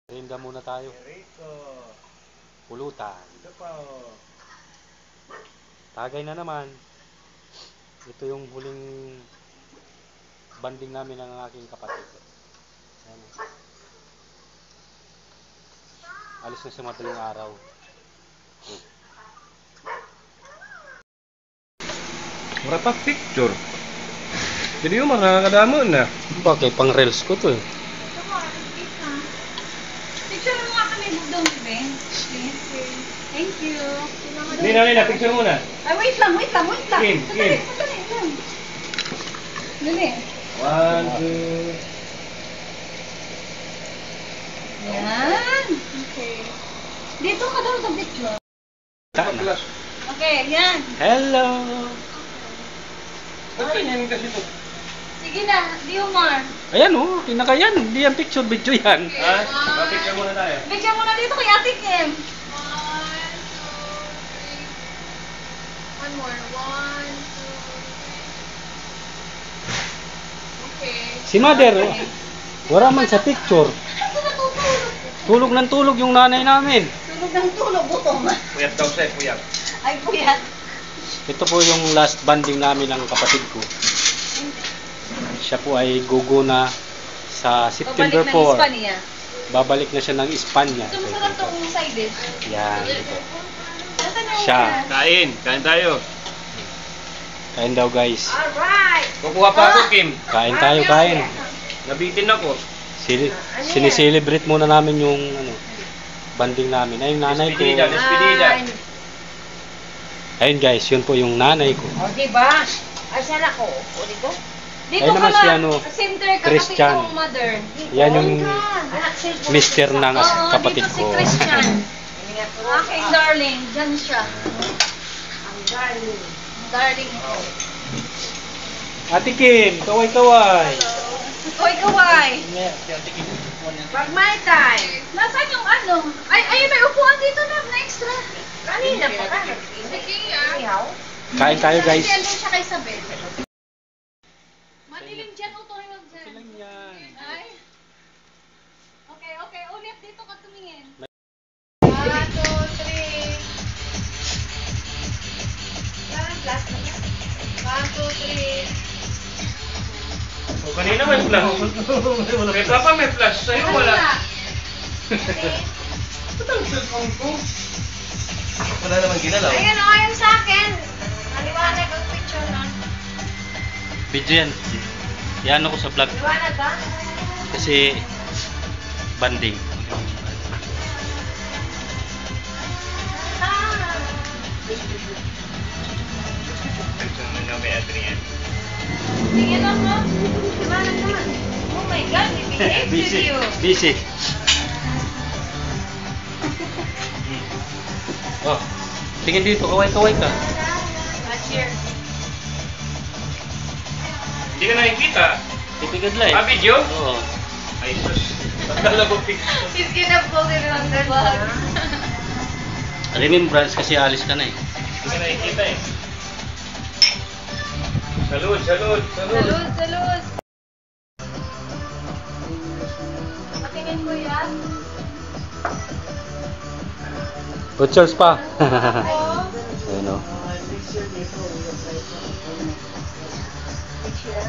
Rinda muna tayo. Pulutan. Tagay na naman. Ito yung huling banding namin ng aking kapatid. Ayan. Alis na sa madaling araw. Mura pa picture. Jadi yung makakadamo na. Bakit pang reels ko to eh. Picture mo nga kami bugdong Ben. Thank you. Nina, picture muna. Ay, wait lang. Kim. Dali. 1, 2. Yan. Okay. Dito ka daw sa picture. Okay, yan. Hello! Okay, yan kasi ito. Sige na, Diomar. Ayan oh, kinakayan. Hindi yan picture, video yan. Ha? Picture muna tayo. Picture mo na dito kay Ate Kim. 1, 2, 3. One more. 1, 2. Okay. Si Mother, wala man sa picture. Ito natutulog. Tulog ng tulog yung nanay namin. Tulog ng tulog, gutom. Puyat daw siya, puyat. Ay, puyat. Ito po yung last banding namin ng kapatid ko. Siya po ay gugo na sa September 4. Babalik ng Espanya. Babalik na siya ng Espanya. Ito masarap itong side dish. Yan, ito. Nasaan yung Siya. Kain tayo. Kain daw guys. Alright. Kukuha pa ako, Kim. Kain tayo, kain. Nabitin ako. Sinicelebrate muna namin yung banding namin. Ay, yung nanay ko. Despedida. Ayun guys, yun po yung nanay ko. O, diba? Asan ako? O, dito? Dito Ayun naman ka si lang. ano, Center ka Christian. kasi yung mother. Yan yung mister ng Oo, kapatid dito si ko. Christian. Aking darling. Diyan siya. Ang darling. Darling ko. Ate Kim, kaway-kaway. Kaway. Pag my time. Nasaan yung ano? Ay, may upuan dito na extra. Kanina pa ka. Sige, Kain tayo guys. Diyan siya kay Isabel. Madilim dyan, utoy mag dyan. Lang yan. Ay. Okay. Ulit dito ka tumingin. 1, 2, 3. Yan, plus na yan. 1, 2, 3. O, kanina may flash. Kay Papa may flash. Sa'yo wala. Ba't ang cellphone ko? Wala naman ginalaw. Ayan o, ayan sa akin. Naliwanag ang picture nun. Video yan. Yan ako sa vlog. Liwanag ba? Kasi banding. Picture mo na kay Adrian. Tingin ako. Liwanag naman. Oh my God, bibigyan Busy. you. Busy. Oh, tingin dito, kaway-kaway ka. Cheers. Hindi ka nakikita. Tipigad live. Video? Oo. Ay, sus. Pagkala ko picture. He's gonna pull it on the bag. Remembrance kasi alis ka na eh. Hindi ka nakikita eh. Salud. Salud. Patingin ko yan. Butchers pa. Oh. Ayun o. Picture.